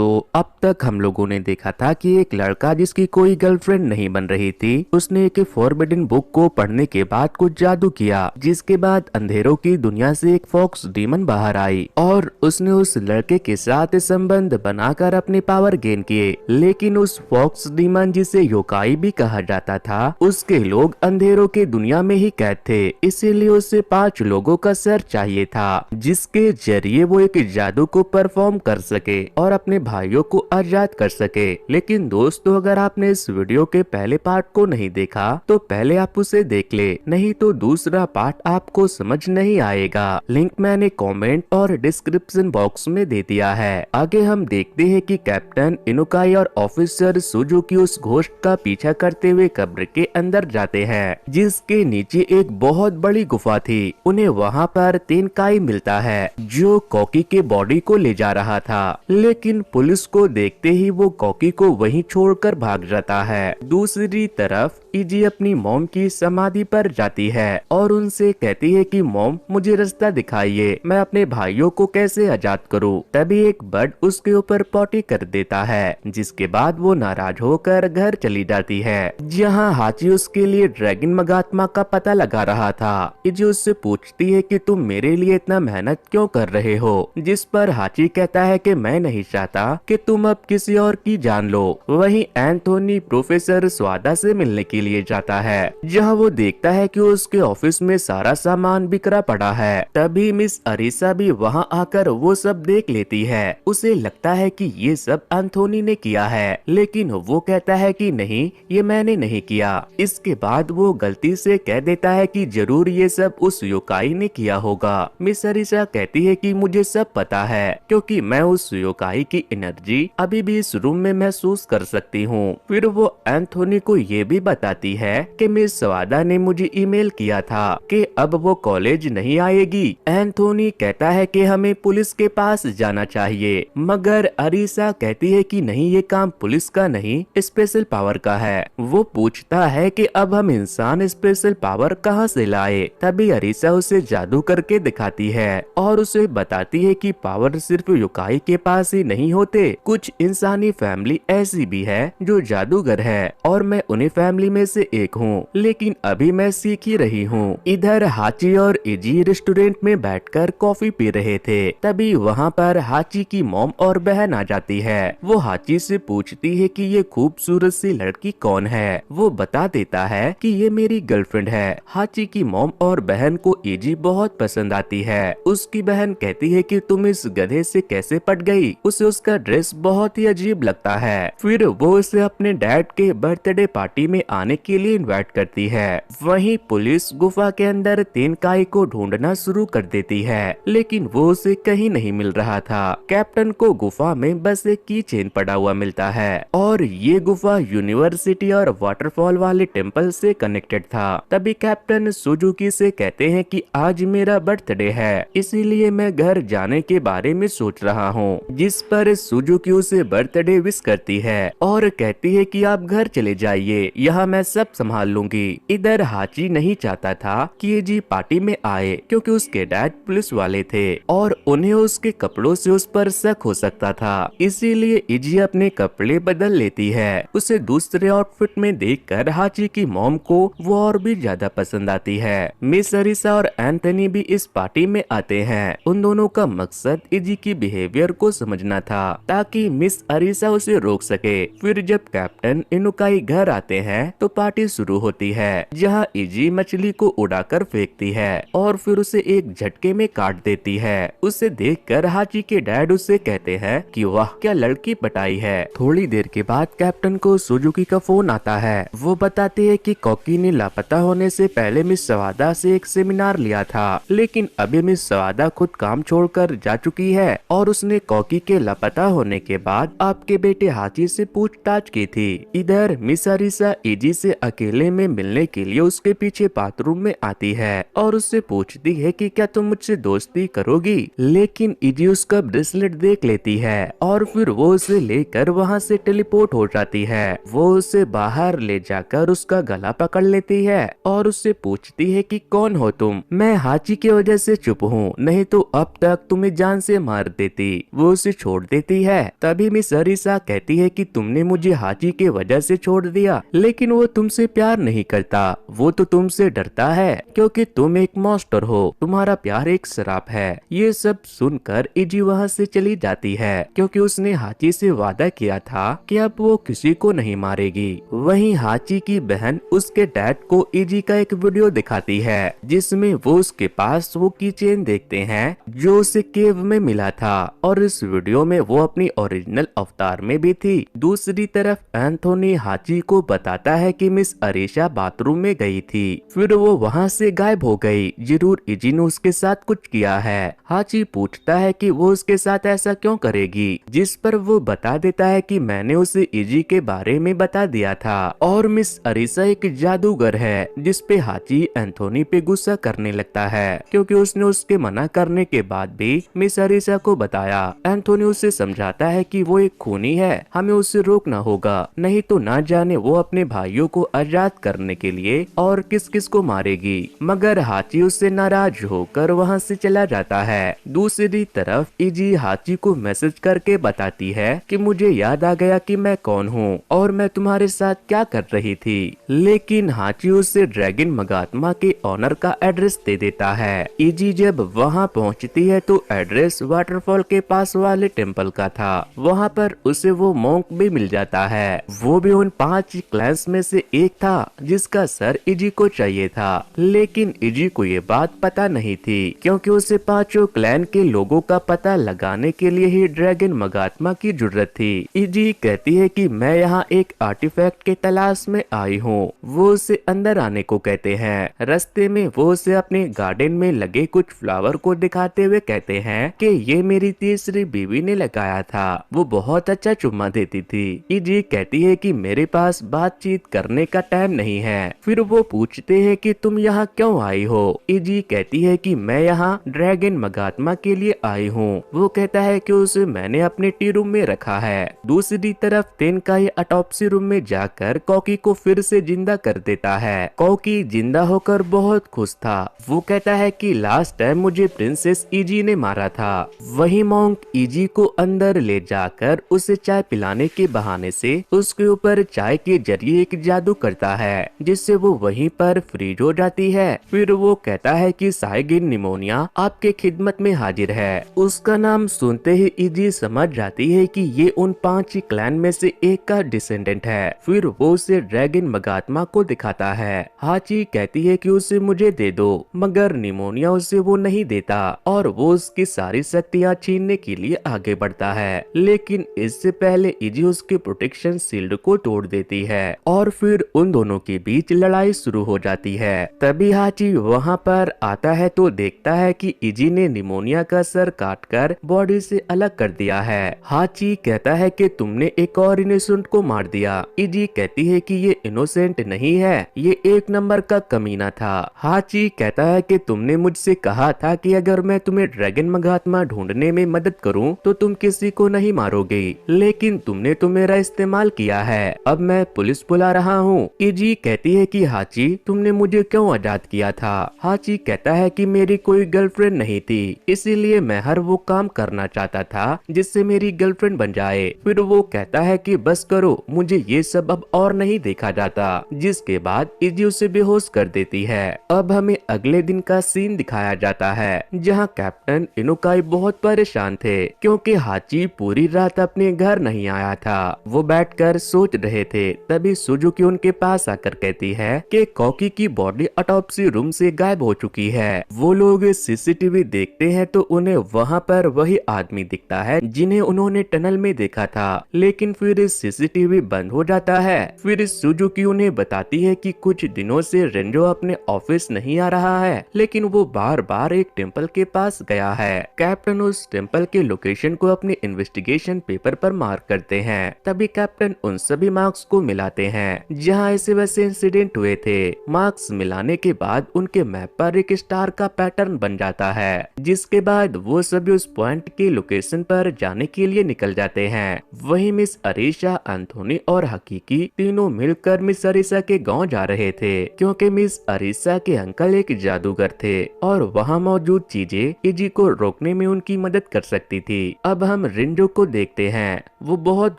दोस्तों, अब तक हम लोगों ने देखा था कि एक लड़का जिसकी कोई गर्लफ्रेंड नहीं बन रही थी, उसने एक फॉरबिडन बुक को पढ़ने के बाद कुछ जादू किया, जिसके बाद अंधेरों की दुनिया से एक फॉक्स डीमन बाहर आई और उसने उस लड़के के साथ संबंध बनाकर अपने पावर गेन किए। लेकिन उस फॉक्स डीमन, जिसे योकाई भी कहा जाता था, उसके लोग अंधेरों के दुनिया में ही कैद थे। इसीलिए उसे 5 लोगों का सर चाहिए था, जिसके जरिए वो एक जादू को परफॉर्म कर सके और अपने भाइयों को आजाद कर सके। लेकिन दोस्तों, अगर आपने इस वीडियो के पहले पार्ट को नहीं देखा तो पहले आप उसे देख ले, नहीं तो दूसरा पार्ट आपको समझ नहीं आएगा। लिंक मैंने कमेंट और डिस्क्रिप्शन बॉक्स में दे दिया है। आगे हम देखते हैं कि कैप्टन इनुकाई और ऑफिसर सुजुकी उस घोस्ट का पीछा करते हुए कब्र के अंदर जाते हैं, जिसके नीचे एक बहुत बड़ी गुफा थी। उन्हें वहाँ पर तेनकाई मिलता है, जो कॉकी के बॉडी को ले जा रहा था। लेकिन पुलिस को देखते ही वो कॉकी को वहीं छोड़कर भाग जाता है। दूसरी तरफ इजी अपनी मॉम की समाधि पर जाती है और उनसे कहती है कि मॉम, मुझे रास्ता दिखाइए, मैं अपने भाइयों को कैसे आजाद करूं। तभी एक बर्ड उसके ऊपर पॉटी कर देता है, जिसके बाद वो नाराज होकर घर चली जाती है, जहां हाची उसके लिए ड्रैगन मगात्मा का पता लगा रहा था। इजी उससे पूछती है कि तुम मेरे लिए इतना मेहनत क्यों कर रहे हो, जिस पर हाची कहता है कि मैं नहीं चाहता कि तुम अब किसी और की जान लो। वहीं एंथोनी प्रोफेसर स्वादा से मिलने के लिए जाता है, जहां वो देखता है कि उसके ऑफिस में सारा सामान बिखरा पड़ा है। तभी मिस अरीसा भी वहां आकर वो सब देख लेती है। उसे लगता है कि ये सब एंथोनी ने किया है, लेकिन वो कहता है कि नहीं, ये मैंने नहीं किया। इसके बाद वो गलती से कह देता है कि जरूर ये सब उस योकाई ने किया होगा। मिस अरीसा कहती है कि मुझे सब पता है, क्योंकि मैं उस योकाई की एनर्जी अभी भी इस रूम में महसूस कर सकती हूँ। फिर वो एंथोनी को ये भी बताती है कि मिस स्वादा ने मुझे ईमेल किया था कि अब वो कॉलेज नहीं आएगी। एंथोनी कहता है कि हमें पुलिस के पास जाना चाहिए, मगर अरीसा कहती है कि नहीं, ये काम पुलिस का नहीं, स्पेशल पावर का है। वो पूछता है कि अब हम इंसान स्पेशल पावर कहाँ से लाए। तभी अरीसा उसे जादू करके दिखाती है और उसे बताती है कि पावर सिर्फ योकाई के पास ही नहीं होते, कुछ इंसानी फैमिली ऐसी भी है जो जादूगर है और मैं उन्हीं फैमिली में से एक हूँ, लेकिन अभी मैं सीख ही रही हूँ। इधर हाची और इजी रेस्टोरेंट में बैठकर कॉफी पी रहे थे। तभी वहाँ पर हाची की मॉम और बहन आ जाती है। वो हाची से पूछती है कि ये खूबसूरत सी लड़की कौन है। वो बता देता है कि ये मेरी गर्लफ्रेंड है। हाची की मॉम और बहन को इजी बहुत पसंद आती है। उसकी बहन कहती है कि तुम इस गधे से कैसे पट गई, उसे उसका ड्रेस बहुत ही अजीब लगता है। फिर वो उसे अपने डैड के बर्थडे पार्टी में आने के लिए इनवाइट करती है। वहीं पुलिस गुफा के अंदर तेनकाई को ढूंढना शुरू कर देती है, लेकिन वो उसे कहीं नहीं मिल रहा था। कैप्टन को गुफा में बस एक की चेन पड़ा हुआ मिलता है और ये गुफा यूनिवर्सिटी और वाटरफॉल वाले टेम्पल से कनेक्टेड था। तभी कैप्टन सुजुकी से कहते हैं कि आज मेरा बर्थडे है, इसीलिए मैं घर जाने के बारे में सोच रहा हूँ, जिस पर सुजुकी उसे बर्थडे विश करती है और कहती है कि आप घर चले जाइए, यहाँ मैं सब संभाल लूंगी। इधर हाची नहीं चाहता था कि ये जी पार्टी में आए, क्योंकि उसके डैड पुलिस वाले थे और उन्हें उसके कपड़ों से उस पर शक हो सकता था। इसीलिए इजी अपने कपड़े बदल लेती है। उसे दूसरे आउटफिट में देखकर हाची की मॉम को वो और भी ज्यादा पसंद आती है। मिस अरीसा और एंथनी भी इस पार्टी में आते हैं। उन दोनों का मकसद इजी की बिहेवियर को समझना था, ताकि मिस अरीसा उसे रोक सके। फिर जब कैप्टन इनुकाई घर आते हैं तो पार्टी शुरू होती है, जहां इजी मछली को उड़ाकर फेंकती है और फिर उसे एक झटके में काट देती है। उसे देखकर हाची के डैड उससे कहते हैं कि वाह, क्या लड़की पटाई है। थोड़ी देर के बाद कैप्टन को सुजुकी का फोन आता है। वो बताते हैं कि कॉकी ने लापता होने से पहले मिस सवादा से एक सेमिनार लिया था, लेकिन अभी मिस सवादा खुद काम छोड़कर जा चुकी है और उसने कॉकी के लापता होने के बाद आपके बेटे हाची से पूछताछ की थी। इधर मिस अरीसा इजी से अकेले में मिलने के लिए उसके पीछे बाथरूम में आती है और उससे पूछती है कि क्या तुम मुझसे दोस्ती करोगी, लेकिन इजी उसका ब्रेसलेट देख लेती है और फिर वो उसे लेकर वहाँ से टेलीपोर्ट हो जाती है। वो उसे बाहर ले जाकर उसका गला पकड़ लेती है और उससे पूछती है कि कौन हो तुम, मैं हाची की वजह से चुप हूँ, नहीं तो अब तक तुम्हें जान से मार देती। वो उसे छोड़ देती है। तभी मिस अरीसा कहती है कि तुमने मुझे हाची के वजह से छोड़ दिया, लेकिन वो तुमसे प्यार नहीं करता, वो तो तुमसे डरता है क्योंकि तुम एक मॉन्स्टर हो, तुम्हारा प्यार एक श्राप है। ये सब सुनकर इजी वहाँ से चली जाती है क्योंकि उसने हाची से वादा किया था कि अब वो किसी को नहीं मारेगी। वहीं हाची की बहन उसके डैड को इजी का एक वीडियो दिखाती है जिसमें वो उसके पास वो कीचेन देखते हैं जो उसे केव में मिला था और इस वीडियो में वो अपनी ओरिजिनल अवतार में भी थी। दूसरी तरफ एंथोनी हाची को बताता है कि मिस अरीशा बाथरूम में गई थी, फिर वो वहाँ से गायब हो गई, जरूर इजी ने उसके साथ कुछ किया है। हाची पूछता है कि वो उसके साथ ऐसा क्यों करेगी, जिस पर वो बता देता है कि मैंने उसे इजी के बारे में बता दिया था और मिस अरीसा एक जादूगर है, जिस पे हाची एंथोनी पे गुस्सा करने लगता है क्योंकि उसने उसके मना करने के बाद भी मिस अरीसा को बताया। एंथोनी उसे समझाता है कि वो एक खूनी है, हमें उसे रोकना होगा, नहीं तो ना जाने वो अपने भाइयों को आजाद करने के लिए और किस किस को मारेगी। मगर हाची उससे नाराज होकर वहाँ से चला जाता है। दूसरी तरफ इजी हाची को मैसेज करके बताती है कि मुझे याद आ गया कि मैं कौन हूँ और मैं तुम्हारे साथ क्या कर रही थी, लेकिन हाची उसे ड्रैगन मगात्मा के ऑनर का एड्रेस दे देता है। इजी जब वहाँ पहुँचती है तो एड्रेस वाटरफॉल के पास वाले टेम्पल का था। वहाँ पर उसे वो मॉन्क भी मिल जाता है, वो भी उन 5 क्लैंस में से एक था जिसका सर इजी को चाहिए था, लेकिन इजी को ये बात पता नहीं थी क्योंकि उसे 5 क्लैन के लोगों का पता लगाने के लिए ही ड्रैगन मगात्मा की जरूरत थी। इजी कहती है कि मैं यहाँ एक आर्टिफैक्ट के तलाश में आई हूँ। वो उसे अंदर आने को कहते हैं। रास्ते में वो उसे अपने गार्डन में लगे कुछ फ्लावर को दिखाते हुए कहते हैं कि ये मेरी तीसरी बीवी ने लगाया था, वो बहुत अच्छा चुम्मा देती थी। इजी कहती है कि मेरे पास बातचीत करने का टाइम नहीं है। फिर वो पूछते हैं कि तुम यहाँ क्यों आई हो। इजी कहती है कि मैं यहाँ ड्रैगन मगात्मा के लिए आई हूँ। वो कहता है कि उसे मैंने अपने टी रूम में रखा है। दूसरी तरफ तेनकाई ऑटोप्सी रूम में जाकर कॉकी को फिर से जिंदा कर देता है। कॉकी जिंदा होकर बहुत खुश था। वो कहता है कि लास्ट टाइम मुझे प्रिंसेस इजी ने मारा था। वही मॉन्क इजी को अंदर ले जाकर उसे चाय पिलाने के बहाने से उसके ऊपर चाय के जरिए एक जादू करता है जिससे वो वहीं पर फ्रीज हो जाती है। फिर वो कहता है कि साइगिन निमोनिया आपके खिदमत में हाजिर है। उसका नाम सुनते ही इजी समझ जाती है कि ये उन 5 क्लैन में से एक का डिसेंडेंट है। फिर वो उसे ड्रैगन मगात्मा को दिखाता है। हाची कहती है कि उसे मुझे दे दो, मगर निमोनिया उसे वो नहीं देता और वो उसकी सारी शक्तियाँ छीनने के लिए आगे बढ़ता है, लेकिन इससे पहले इजी उसके प्रोटेक्शन शील्ड को तोड़ देती है और फिर उन दोनों के बीच लड़ाई शुरू हो जाती है। तभी हाची वहाँ पर आता है तो देखता है कि इजी ने निमोनिया का सर काटकर बॉडी से अलग कर दिया है। हाची कहता है कि तुमने एक और इनोसेंट को मार दिया। इजी कहती है कि ये इनोसेंट नहीं है, ये एक नंबर का कमीना था। हाची कहता है कि तुमने मुझसे कहा था कि अगर मैं तुम्हें ड्रैगन मगात्मा ढूंढने में मदद करूं तो तुम किसी को नहीं मारोगे, लेकिन तुमने तो मेरा इस्तेमाल किया है। अब मैं पुलिस बुला रहा हूँ। इजी कहती है कि हाची तुमने मुझे क्यों आजाद किया था। हाची कहता है कि मेरी कोई गर्लफ्रेंड नहीं थी, इसीलिए मैं हर वो काम करना चाहता था जिससे मेरी गर्लफ्रेंड बन जाए। फिर वो कहता है कि बस करो, मुझे ये सब अब और नहीं देखा जाता, जिसके बाद इजी उसे बेहोश कर देती है। अब हमें अगले दिन का सीन दिखाया जाता है जहाँ कैप्टन इनुकाई बहुत परेशान थे क्योंकि हाची पूरी रात अपने घर नहीं आया था। वो बैठकर सोच रहे थे, तभी सुजुकी उनके पास आकर कहती है कि कॉकी की बॉडी ऑटोप्सी रूम से गायब हो चुकी है। वो लोग सीसीटीवी देखते हैं तो उन्हें वहाँ पर वही आदमी दिखता है जिन्हें उन्होंने टनल में देखा था, लेकिन फिर सीसीटीवी बंद हो जाता है। फिर सुजुकी उन्हें बताती है कि कुछ दिनों से रेंजो अपने ऑफिस नहीं आ रहा है, लेकिन वो बार बार एक टेम्पल के पास गया है। कैप्टन उस टेम्पल के लोकेशन को अपने इन्वेस्टिगेशन पेपर पर मार्क करते हैं। तभी कैप्टन उन सभी मार्क्स को मिलाते हैं जहाँ ऐसे वैसे इंसिडेंट हुए थे। मार्क्स मिलाने के बाद बाद उनके मैप पर एक स्टार का पैटर्न बन जाता है, जिसके बाद वो सभी उस पॉइंट के लोकेशन पर जाने के लिए निकल जाते हैं। वहीं मिस अरीशा, एंथोनी और हकीकी तीनों मिलकर मिस अरीशा के गांव जा रहे थे, क्योंकि मिस अरीशा के अंकल एक जादूगर थे और वहां मौजूद चीजें इजी को रोकने में उनकी मदद कर सकती थी। अब हम रिंजो को देखते हैं। वो बहुत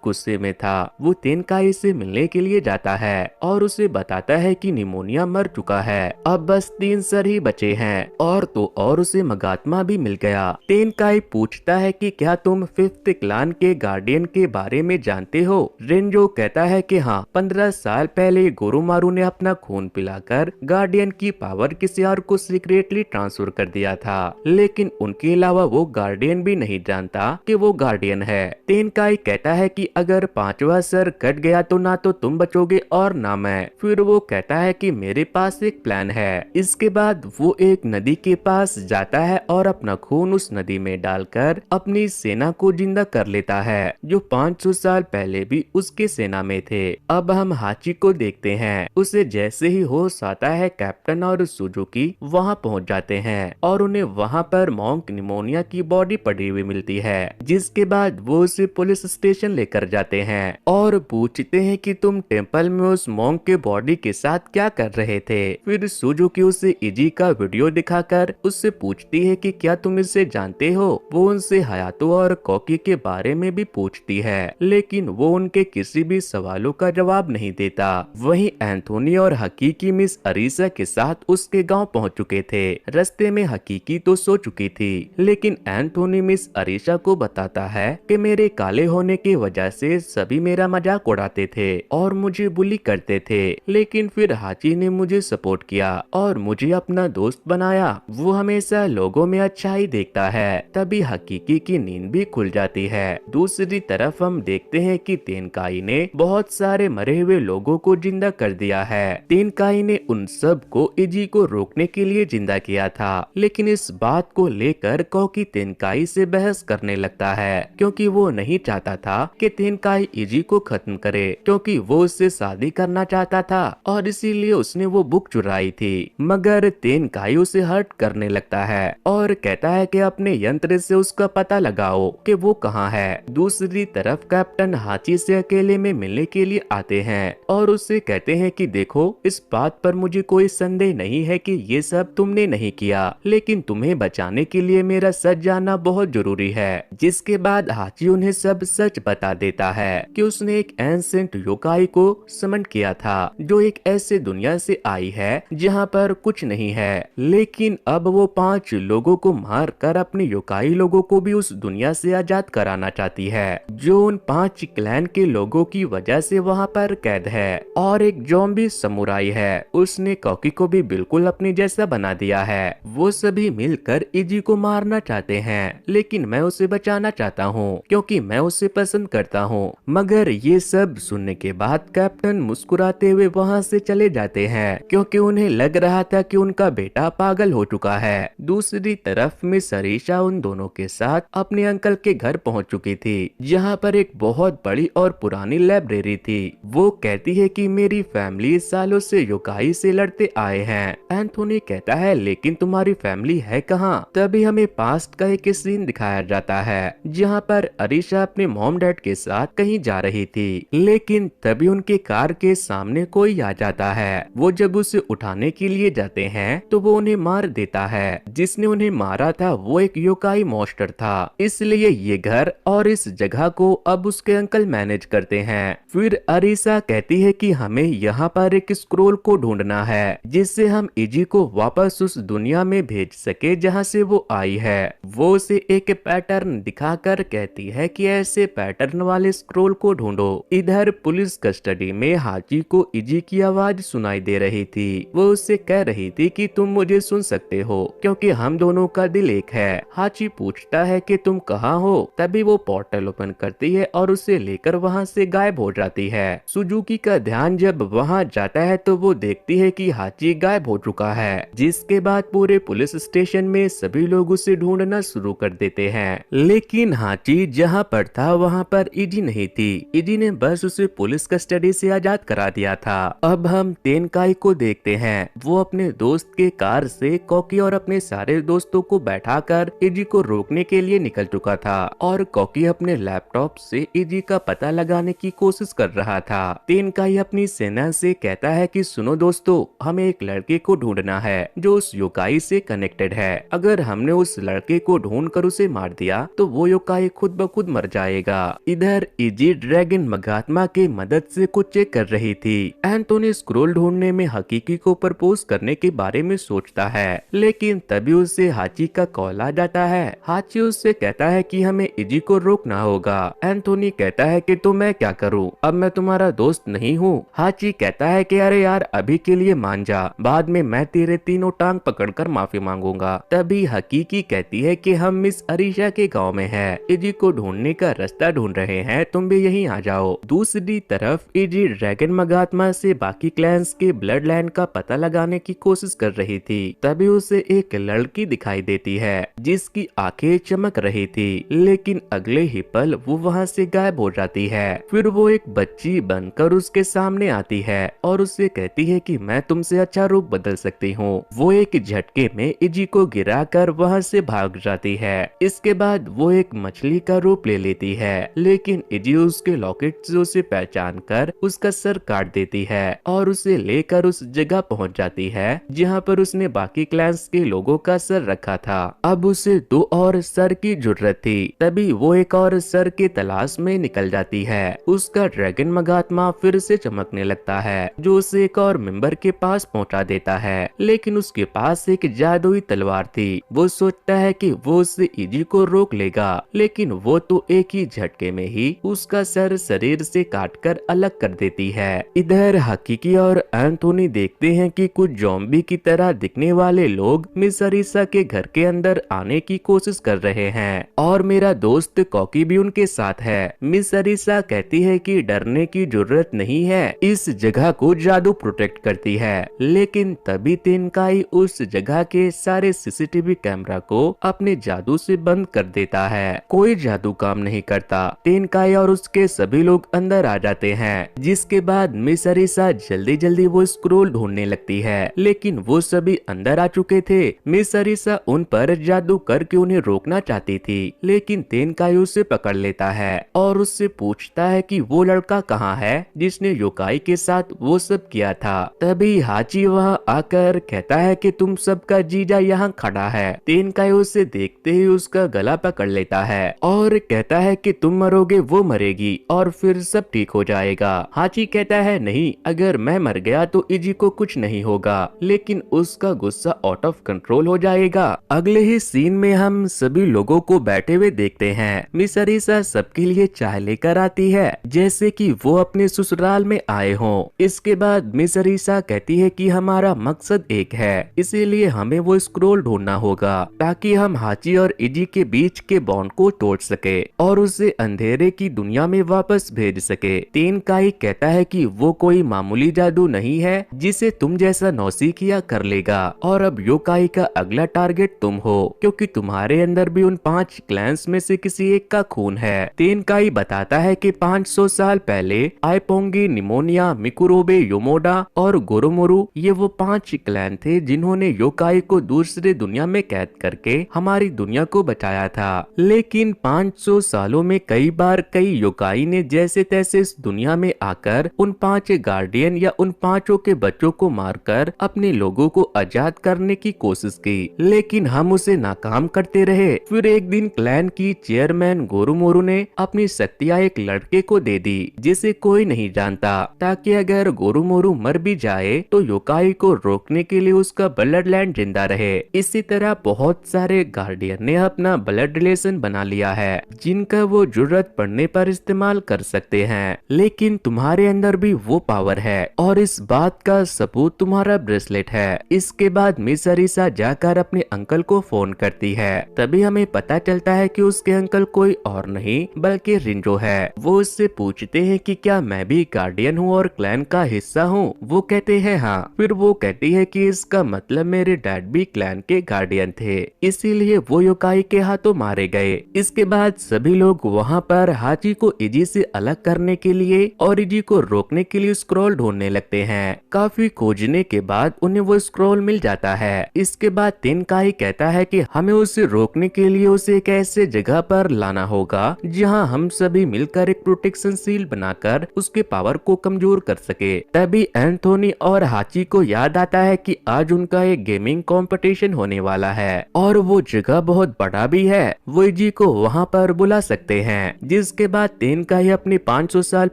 गुस्से में था। वो तेनकाई से मिलने के लिए जाता है और उसे बताता है कि निमोनिया मर चुका है, अब बस 3 सर ही बचे हैं। और तो और उसे मगात्मा भी मिल गया। तेनकाई पूछता है कि क्या तुम 5th क्लान के गार्डियन के बारे में जानते हो? रिंजो कहता है कि हाँ, 15 साल पहले गोरोमारू ने अपना खून पिलाकर गार्डियन की पावर किसी और को सीक्रेटली ट्रांसफर कर दिया था, लेकिन उनके अलावा वो गार्डियन भी नहीं जानता कि वो गार्डियन है। तेनकाई कहता है कि अगर 5वां सर कट गया तो ना तो तुम बचोगे और ना मैं। फिर वो कहता है कि मेरे पास एक प्लान है। इसके बाद वो एक नदी के पास जाता है और अपना खून उस नदी में डालकर अपनी सेना को जिंदा कर लेता है, जो 500 साल पहले भी उसके सेना में थे। अब हम हाची को देखते हैं। उसे जैसे ही होश आता है, कैप्टन और सुजुकी वहाँ पहुँच जाते हैं और उन्हें वहाँ पर मॉन्क निमोनिया की बॉडी पड़ी हुई मिलती है, जिसके बाद वो उसे पुलिस स्टेशन लेकर जाते हैं और पूछते हैं कि तुम टेम्पल में उस मॉन्क के बॉडी के साथ क्या कर रहे थे। फिर सुजुकी उसे इजी का वीडियो दिखाकर उससे पूछती है कि क्या तुम इसे जानते हो। वो उनसे हयातो और कोकी के बारे में भी पूछती है, लेकिन वो उनके किसी भी सवालों का जवाब नहीं देता। वहीं एंथोनी और हकीकी मिस अरीसा के साथ उसके गांव पहुंच चुके थे। रास्ते में हकीकी तो सो चुकी थी, लेकिन एंथोनी मिस अरीसा को बताता है कि मेरे काले होने की वजह से सभी मेरा मजाक उड़ाते थे और मुझे बुली करते थे, लेकिन फिर हाची ने मुझे सपोर्ट किया और मुझे अपना दोस्त बनाया। वो हमेशा लोगों में अच्छाई देखता है। तभी हकीकी की नींद भी खुल जाती है। दूसरी तरफ हम देखते हैं कि तेनकाई ने बहुत सारे मरे हुए लोगों को जिंदा कर दिया है। तेनकाई ने उन सब को इजी को रोकने के लिए जिंदा किया था, लेकिन इस बात को लेकर कोकी तेनकाई से बहस करने लगता है, क्योंकि वो नहीं चाहता था कि तेनकाई इजी को खत्म करे, क्योंकि वो उससे शादी करना चाहता था और इसीलिए उसने वो बुक चुराई थी। मगर तेनकाई उसे हर्ट करने लगता है और कहता है कि अपने यंत्र से उसका पता लगाओ कि वो कहाँ है। दूसरी तरफ कैप्टन हाची से अकेले में मिलने के लिए आते हैं और उससे कहते हैं कि देखो, इस बात पर मुझे कोई संदेह नहीं है कि ये सब तुमने नहीं किया, लेकिन तुम्हें बचाने के लिए मेरा सच जानना बहुत जरूरी है। जिसके बाद हाची उन्हें सब सच बता देता है कि उसने एक एंसेंट योकाई को समन किया था, जो एक ऐसे दुनिया से आई है जहाँ पर कुछ नहीं है, लेकिन अब वो 5 लोगों को मार कर अपने योकाई लोगों को भी उस दुनिया से आजाद कराना चाहती है, जो उन 5 क्लैन के लोगों की वजह से वहाँ पर कैद है। और एक ज़ॉम्बी समुराई है, उसने कोकी को भी बिल्कुल अपने जैसा बना दिया है। वो सभी मिलकर इजी को मारना चाहते हैं, लेकिन मैं उसे बचाना चाहता हूँ क्योंकि मैं उसे पसंद करता हूँ। मगर ये सब सुनने के बाद कैप्टन मुस्कुराते हुए वहाँ से चले जाते हैं, क्योंकि उन्हें लग रहा था कि उनका बेटा पागल हो चुका है। दूसरी तरफ मिस अरीशा उन दोनों के साथ अपने अंकल के घर पहुँच चुकी थी, जहाँ पर एक बहुत बड़ी और पुरानी लाइब्रेरी थी। वो कहती है कि मेरी फैमिली सालों से योकाई से लड़ते आए हैं। एंथोनी कहता है, लेकिन तुम्हारी फैमिली है कहाँ? तभी हमें पास्ट का एक सीन दिखाया जाता है, जहाँ पर अरीशा अपने मॉम डैड के साथ कहीं जा रही थी, लेकिन तभी उनके कार के सामने कोई आ जाता है। वो जब उसे उठाने के लिए जाते हैं तो वो उन्हें मार देता है। जिसने उन्हें मारा था वो एक योकाई मॉन्स्टर था, इसलिए ये घर और इस जगह को अब उसके अंकल मैनेज करते हैं। फिर अरीशा कहती है कि हमें यहाँ पर एक स्क्रोल को ढूंढना है, जिससे हम इजी को वापस उस दुनिया में भेज सके जहाँ से वो आई है। वो उसे एक पैटर्न दिखाकर कहती है कि ऐसे पैटर्न वाले स्क्रोल को ढूंढो। इधर पुलिस कस्टडी में हाची को इजी की आवाज सुनाई दे रही थी। वो उससे कह रही थी कि तुम मुझे सुन सकते हो क्योंकि हम दोनों का दिल एक है। हाची पूछता है कि तुम कहाँ हो? तभी वो पोर्टल ओपन करती है और उसे लेकर वहाँ से गायब हो जाती है। सुजुकी का ध्यान जब वहाँ जाता है तो वो देखती है कि हाची गायब हो चुका है, जिसके बाद पूरे पुलिस स्टेशन में सभी लोग उसे ढूंढना शुरू कर देते हैं। लेकिन हाची जहाँ पर था वहाँ पर इजी नहीं थी। इजी ने बस उसे पुलिस कस्टडी से आजाद करा दिया था। अब हम तेनकाई को देखते हैं। वो अपने दोस्त के कार से कॉकी और अपने सारे दोस्तों को बैठाकर इजी को रोकने के लिए निकल चुका था और कॉकी अपने लैपटॉप से इजी का पता लगाने की कोशिश कर रहा था। तेनकाई अपनी सेना से कहता है कि सुनो दोस्तों, हमें एक लड़के को ढूंढना है जो उस योकाई से कनेक्टेड है। अगर हमने उस लड़के को ढूंढकर उसे मार दिया तो वो योकाई खुद ब खुद मर जाएगा। इधर इजी ड्रैगन मगात्मा के मदद से कुछ चेक कर रही थी। एंथोनी स्क्रोल ढूंढने में हकीकी को प्रपोज करने के बारे में सोचता है, लेकिन तभी उसे हाची का कॉल आ जाता है। हाची उससे कहता है कि हमें इजी को रोकना होगा। एंथोनी कहता है कि तो मैं क्या करूं, अब मैं तुम्हारा दोस्त नहीं हूँ। हाची कहता है कि अरे यार अभी के लिए मान जा, बाद में मैं तेरे तीनों टांग पकड़कर माफी मांगूंगा। तभी हकीकी कहती है कि हम मिस अरीशा के गांव में हैं, इजी को ढूंढने का रास्ता ढूंढ रहे हैं, तुम भी यहीं आ जाओ। दूसरी तरफ इजी ड्रैगन मगात्मा से बाकी क्लैंस के ब्लड लाइन का पता लगाने की कोशिश कर रही थी। तभी उसे एक लड़की दिखाई देती है जिसकी आंखें चमक रही थी, लेकिन अगले ही पल वो वहाँ से गायब हो जाती है। फिर वो एक बच्ची बनकर उसके सामने आती है और उससे कहती है कि मैं तुमसे अच्छा रूप बदल सकती हूँ। वो एक झटके में इजी को गिराकर वहाँ से भाग जाती है। इसके बाद वो एक मछली का रूप ले लेती है, लेकिन इजी उसके लॉकेट से उसे पहचान कर उसका सर काट देती है और उसे लेकर उस जगह पहुँच जाती है जहाँ पर उसने बाकी क्लैंस के लोगों का सर रखा था। अब उसे 2 और सर की जरूरत थी। तभी वो एक और सर की तलाश में निकल जाती है। उसका ड्रैगन मगात्मा फिर से चमकने लगता है जो उसे एक और मेंबर के पास पहुंचा देता है, लेकिन उसके पास एक जादुई तलवार थी। वो सोचता है कि वो उससे इजी को रोक लेगा, लेकिन वो तो एक ही झटके में ही उसका सर शरीर से काटकर अलग कर देती है। इधर हकीकी और एंथोनी देखते हैं कि कुछ ज़ॉम्बी की तरह दिखने वाले लोग मिस अरीसा के घर के अंदर आने की कोशिश कर रहे हैं और मेरा दोस्त कॉकी भी उनके साथ है। मिस अरीसा कहती है कि डरने की जरूरत नहीं है, इस जगह को जादू प्रोटेक्ट करती है। लेकिन तभी तेनकाई उस जगह के सारे सीसीटीवी कैमरा को अपने जादू से बंद कर देता है। कोई जादू काम नहीं करता। तेनकाई और उसके सभी लोग अंदर आ जाते हैं, जिसके बाद मिस अरीसा जल्दी जल्दी वो स्क्रोल ढूंढने लगती है, लेकिन वो सभी अंदर आ चुके थे। मिस अरीसा उन पर जादू करके उन्हें रोकना चाहती थी, लेकिन तेनकाई उसे पकड़ लेता है और उससे पूछता है कि वो लड़का कहाँ है जिसने योकाई के साथ वो सब किया था। तभी हाची वहाँ आकर कहता है कि तुम सबका जीजा यहाँ खड़ा है। तेनकाई उसे देखते ही उसका गला पकड़ लेता है और कहता है कि तुम मरोगे वो मरेगी और फिर सब ठीक हो जाएगा। हाची कहता है नहीं, अगर मैं मर गया तो इजी को कुछ नहीं होगा, लेकिन उसका गुस्सा आउट ऑफ कंट्रोल हो जाएगा। अगले ही सीन में हम सभी लोगों को बैठे हुए देखते हैं। मिस अरीसा सबके लिए चाय लेकर आती है जैसे कि वो अपने ससुराल में आए हों। इसके बाद मिस अरीसा कहती है कि हमारा मकसद एक है, इसीलिए हमें वो स्क्रोल ढूंढना होगा ताकि हम हाची और इजी के बीच के बॉन्ड को तोड़ सके और उसे अंधेरे की दुनिया में वापस भेज सके। तेनकाई कहता है कि वो कोई मामूली जादू नहीं है जिसे तुम जैसा नौसिखिया कर लेगा और अब योकाई का अगला टारगेट तुम हो, क्योंकि तुम्हारे अंदर भी उन 5 क्लैंस में से किसी एक का खून है। तेनकाई बताता है कि 500 साल पहले आइपोंगी, निमोनिया, मिकुरोबे, योमोडा और गोरोमोरू ये वो 5 क्लैन थे जिन्होंने योकाई को दूसरे दुनिया में कैद करके हमारी दुनिया को बचाया था। लेकिन 500 सालों में कई बार कई योकाई ने जैसे तैसे इस दुनिया में आकर उन 5 गार्डियन या उन 5 के बच्चों को मारकर अपने लोगों को आजाद करने की कोशिश की, लेकिन हम उसे नाकाम करते रहे। फिर एक दिन क्लैन की चेयरमैन गोरोमोरू ने अपनी शक्तियां एक लड़के को दे दी जिसे कोई नहीं जानता, ताकि अगर गोरोमोरू मर भी जाए तो योकाई को रोकने के लिए उसका ब्लड लाइन जिंदा रहे। इसी तरह बहुत सारे गार्डियन ने अपना ब्लड रिलेशन बना लिया है जिनका वो जरूरत पड़ने पर इस्तेमाल कर सकते हैं, लेकिन तुम्हारे अंदर भी वो पावर है और इस बात का सबूत तुम्हारा ब्रेसलेट है। इसके बाद मिस अरीसा जाकर अपने अंकल को फोन करती है। तभी हमें पता चलता है कि उसके अंकल कोई और नहीं बल्कि रिंजो है। वो उससे पूछते हैं कि क्या मैं भी गार्डियन हूँ और क्लैन का हिस्सा हूँ। वो कहते हैं हाँ। फिर वो कहती है कि इसका मतलब मेरे डैड भी क्लैन के गार्डियन थे, इसीलिए वो योकाई के हाथों मारे गए। इसके बाद सभी लोग वहाँ पर हाची को इजी से अलग करने के लिए और इजी को रोकने के लिए स्क्रॉल ढूंढने लगते हैं। काफी खोजने करने के बाद उन्हें वो स्क्रॉल मिल जाता है। इसके बाद तेनकाई कहता है कि हमें उसे रोकने के लिए उसे एक ऐसे जगह पर लाना होगा जहां हम सभी मिलकर एक प्रोटेक्शन सील बनाकर उसके पावर को कमजोर कर सके। तभी एंथोनी और हाची को याद आता है कि आज उनका एक गेमिंग कंपटीशन होने वाला है और वो जगह बहुत बड़ा भी है, वो इजी को वहां पर बुला सकते हैं। जिसके बाद तेनकाई अपनी 500 साल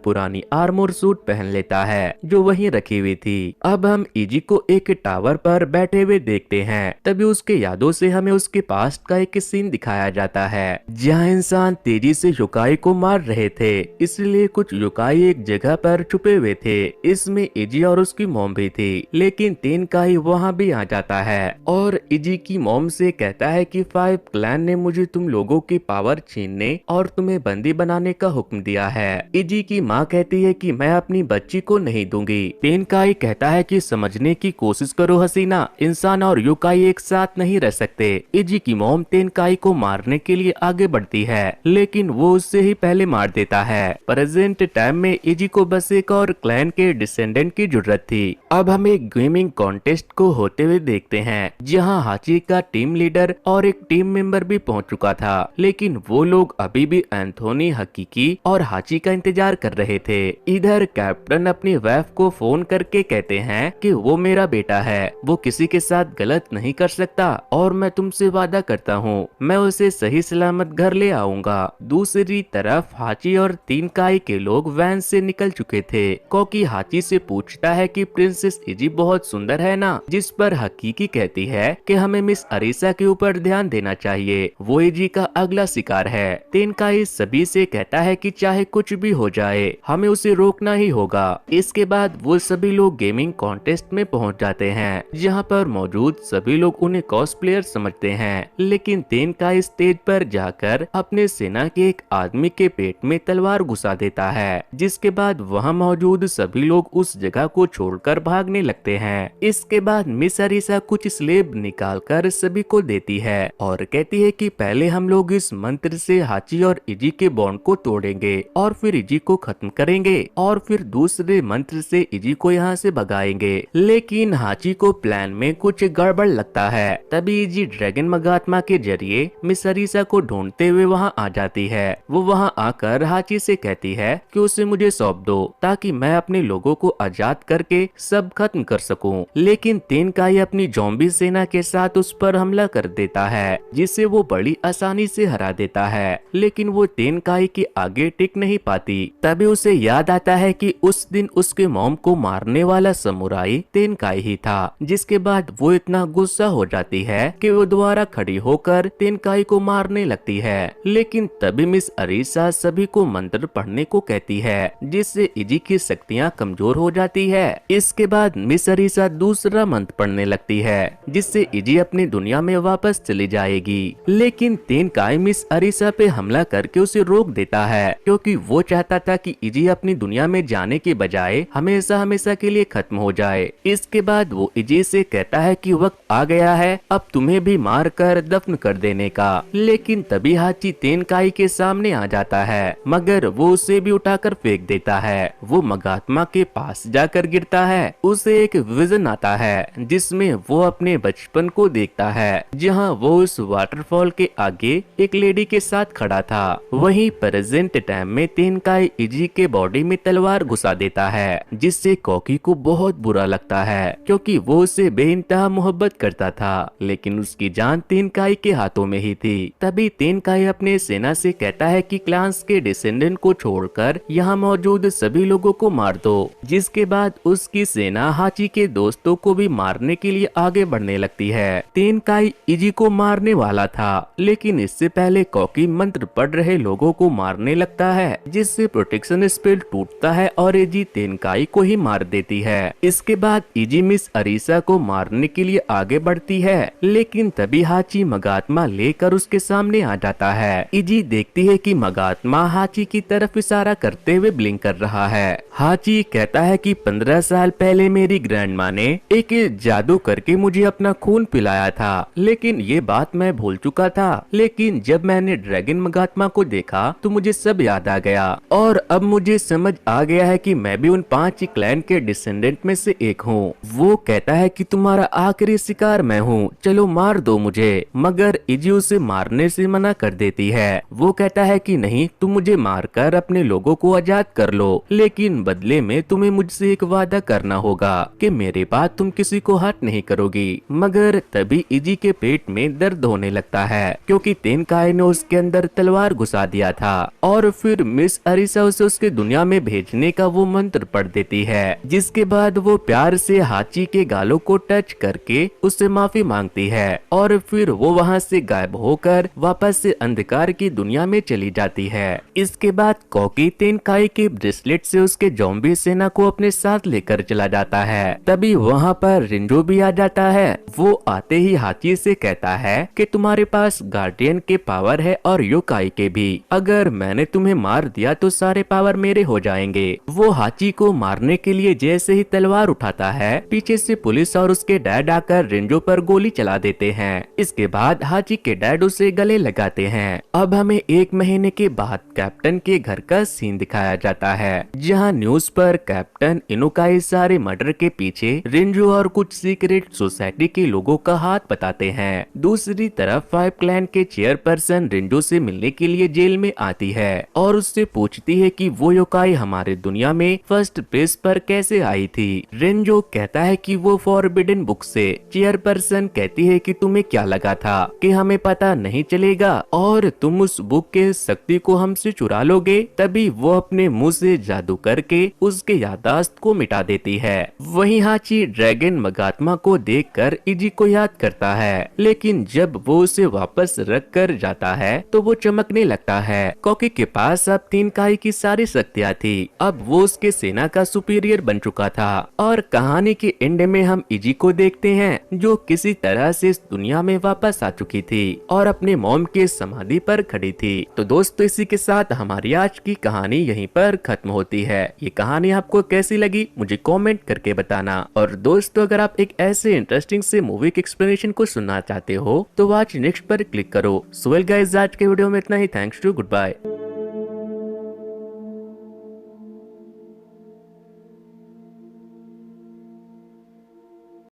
पुरानी आर्मोर सूट पहन लेता है जो वहीं रखी हुई थी। अब हम इजी को एक टावर पर बैठे हुए देखते हैं। तभी उसके यादों से हमें उसके पास्ट का एक सीन दिखाया जाता है जहाँ इंसान तेजी से योकाई को मार रहे थे, इसलिए कुछ योकाई एक जगह पर छुपे हुए थे। इसमें इजी और उसकी मॉम भी थी, लेकिन तेनकाई वहाँ भी आ जाता है और इजी की मॉम से कहता है कि 5 क्लैन ने मुझे तुम लोगों की पावर छीनने और तुम्हें बंदी बनाने का हुक्म दिया है। इजी की माँ कहती है कि मैं अपनी बच्ची को नहीं दूंगी। तेनकाई कहता है कि समझने की कोशिश करो हसीना, इंसान और योकाई एक साथ नहीं रह सकते। इजी की मॉम तेनकाई को मारने के लिए आगे बढ़ती है, लेकिन वो उससे ही पहले मार देता है। प्रेजेंट टाइम में इजी को बस एक और क्लैन के डिसेंडेंट की जरूरत थी। अब हम एक गेमिंग कॉन्टेस्ट को होते हुए देखते हैं जहां हाची का टीम लीडर और एक टीम मेंबर भी पहुंच चुका था, लेकिन वो लोग अभी भी एंथोनी, हकीकी और हाची का इंतजार कर रहे थे। इधर कैप्टन अपनी वाइफ को फोन करके कहते हैं कि वो मेरा बेटा है, वो किसी के साथ गलत नहीं कर सकता और मैं तुमसे वादा करता हूँ मैं उसे सही सलामत घर ले आऊंगा। दूसरी तरफ हाची और तेनकाई के लोग वैन से निकल चुके थे। कोकी हाची से पूछता है कि प्रिंसेस इजी बहुत सुंदर है ना, जिस पर हकीकी कहती है कि हमें मिस अरीसा के ऊपर ध्यान देना चाहिए, वो इजी का अगला शिकार है। तेनकाई सभी से कहता है कि चाहे कुछ भी हो जाए हमें उसे रोकना ही होगा। इसके बाद वो सभी लोग गेमिंग कॉन्टेस्ट में पहुंच जाते हैं जहां पर मौजूद सभी लोग उन्हें कॉस्प्लेयर समझते हैं, लेकिन तेनकाई स्टेज पर जाकर अपने सेना के एक आदमी के पेट में तलवार घुसा देता है, जिसके बाद वहां मौजूद सभी लोग उस जगह को छोड़कर भागने लगते हैं। इसके बाद मिस अरीसा कुछ स्लेब निकालकर सभी को देती है और कहती है कि पहले हम लोग इस मंत्र से हाची और इजी के बॉन्ड को तोड़ेंगे और फिर इजी को खत्म करेंगे और फिर दूसरे मंत्र से इजी को यहाँ से भगाएंगे। लेकिन हाची को प्लान में कुछ गड़बड़ लगता है। तभी इजी ड्रैगन मगात्मा के जरिए मिस अरीसा को ढूंढते हुए वहाँ आ जाती है। वो वहाँ आकर हाची से कहती है कि उसे मुझे सौंप दो ताकि मैं अपने लोगों को आजाद करके सब खत्म कर सकूं। लेकिन तेनकाई अपनी ज़ॉम्बी सेना के साथ उस पर हमला कर देता है, जिसे वो बड़ी आसानी से हरा देता है, लेकिन वो तेनकाई के आगे टिक नहीं पाती। तभी उसे याद आता है कि उस दिन उसके मॉम को मारने वाला समुराई तेनकाई ही था। जिसके बाद वो इतना गुस्सा हो जाती है कि वो दोबारा खड़ी होकर तेनकाई को मारने लगती है। लेकिन तभी मिस अरीसा सभी को मंत्र पढ़ने को कहती है, जिससे इजी की शक्तियाँ कमजोर हो जाती है। इसके बाद मिस अरीसा दूसरा मंत्र पढ़ने लगती है, जिससे इजी अपनी दुनिया में वापस चली जाएगी। लेकिन तेनकाई मिस अरीसा पे हमला करके उसे रोक देता है, क्योंकि वो चाहता था कि इजी अपनी दुनिया में जाने के बजाय हमेशा हमेशा के लिए खत्म हो जाए। इसके बाद वो इजी से कहता है कि वक्त आ गया है अब तुम्हें भी मार कर दफन कर देने का। लेकिन तभी हाची तेनकाई के सामने आ जाता है, मगर वो उसे भी उठाकर फेंक देता है। वो मगात्मा के पास जाकर गिरता है। उसे एक विजन आता है जिसमें वो अपने बचपन को देखता है, जहां वो उस वाटरफॉल के आगे एक लेडी के साथ खड़ा था। वहीं प्रेजेंट टाइम में तेनकाई इजी के बॉडी में तलवार घुसा देता है, जिससे कोकी को बहुत बुरा लगता है, क्योंकि वो उसे बेइंतहा मोहब्बत करता था, लेकिन उसकी जान तेनकाई के हाथों में ही थी। तभी तेनकाई अपने सेना से कहता है कि क्लांस के डिसेंडेंट को छोड़कर यहाँ मौजूद सभी लोगों को मार दो। जिसके बाद उसकी सेना हाची के दोस्तों को भी मारने के लिए आगे बढ़ने लगती है। तेनकाई इजी को मारने वाला था, लेकिन इससे पहले कोकी मंत्र पढ़ रहे लोगों को मारने लगता है, जिससे प्रोटेक्शन स्पेल टूटता है और इजी तेनकाई को ही मार देती है। इसके बाद इजी मिस अरीसा को मारने के लिए आगे बढ़ती है, लेकिन तभी हाची मगात्मा लेकर उसके सामने आ जाता है। इजी देखती है कि मगात्मा हाची की तरफ इशारा करते हुए ब्लिंक कर रहा है। हाची कहता है कि 15 साल पहले मेरी ग्रैंडमा ने एक जादू करके मुझे अपना खून पिलाया था, लेकिन ये बात मैं भूल चुका था। लेकिन जब मैंने ड्रैगन मगात्मा को देखा तो मुझे सब याद आ गया और अब मुझे समझ आ गया है कि मैं भी उन 5 क्लैन के डिसेंडेंट में से एक मालिक हूँ। वो कहता है कि तुम्हारा आखिरी शिकार मैं हूँ, चलो मार दो मुझे। मगर इजी उसे मारने से मना कर देती है। वो कहता है कि नहीं, तुम मुझे मारकर अपने लोगों को आजाद कर लो, लेकिन बदले में तुम्हें मुझसे एक वादा करना होगा कि मेरे बाद तुम किसी को हर्ट नहीं करोगी। मगर तभी इजी के पेट में दर्द होने लगता है क्योंकि तेनकाई ने उसके अंदर तलवार घुसा दिया था और फिर मिस अरिसा उसे उसके दुनिया में भेजने का वो मंत्र पढ़ देती है, जिसके बाद वो प्यार से हाची के गालों को टच करके उससे माफी मांगती है और फिर वो वहाँ से गायब होकर वापस से अंधकार की दुनिया में चली जाती है। इसके बाद कॉकी तेनकाई के ब्रेसलेट से उसके ज़ॉम्बी सेना को अपने साथ लेकर चला जाता है। तभी वहाँ पर रिंजो भी आ जाता है। वो आते ही हाची से कहता है कि तुम्हारे पास गार्डियन के पावर है और योकाई के भी, अगर मैंने तुम्हें मार दिया तो सारे पावर मेरे हो जाएंगे। वो हाची को मारने के लिए जैसे ही तलवार उठाता है, पीछे से पुलिस और उसके डैड आकर रिंजो पर गोली चला देते हैं। इसके बाद हाची के डैड उसे गले लगाते हैं। अब हमें 1 महीने के बाद कैप्टन के घर का सीन दिखाया जाता है, जहां न्यूज पर कैप्टन इनुकाई सारे मर्डर के पीछे रिंजो और कुछ सीक्रेट सोसाइटी के लोगों का हाथ बताते हैं। दूसरी तरफ 5 क्लैन के चेयरपर्सन रिंजो से मिलने के लिए जेल में आती है और उससे पूछती है कि वो योकाई हमारे दुनिया में फर्स्ट पेज पर कैसे आई थी। रिंजो कहता है कि वो फॉरबिडन बुक से। चेयरपर्सन कहती है कि तुम्हें क्या लगा था कि हमें पता नहीं चलेगा और तुम उस बुक के शक्ति को हमसे चुरा लोगे। तभी वो अपने मुंह से जादू करके उसके याददाश्त को मिटा देती है। वहीं हाची ड्रैगन मगात्मा को देखकर इजी को याद करता है, लेकिन जब वो उसे वापस रख कर जाता है तो वो चमकने लगता है। कॉकी के पास अब तेनकाई की सारी शक्तियाँ थी। अब वो उसके सेना का सुपीरियर बन चुका था और कहानी के एंड में हम इजी को देखते हैं जो किसी तरह से इस दुनिया में वापस आ चुकी थी और अपने मॉम के समाधि पर खड़ी थी। तो दोस्तों, इसी के साथ हमारी आज की कहानी यहीं पर खत्म होती है। ये कहानी आपको कैसी लगी मुझे कमेंट करके बताना। और दोस्तों, अगर आप एक ऐसे इंटरेस्टिंग से मूवी के एक्सप्लेनेशन को सुनना चाहते हो तो वॉच नेक्स्ट पर क्लिक करो। सो वेल गाइस, आज के वीडियो में इतना ही। Thanks to, good bye.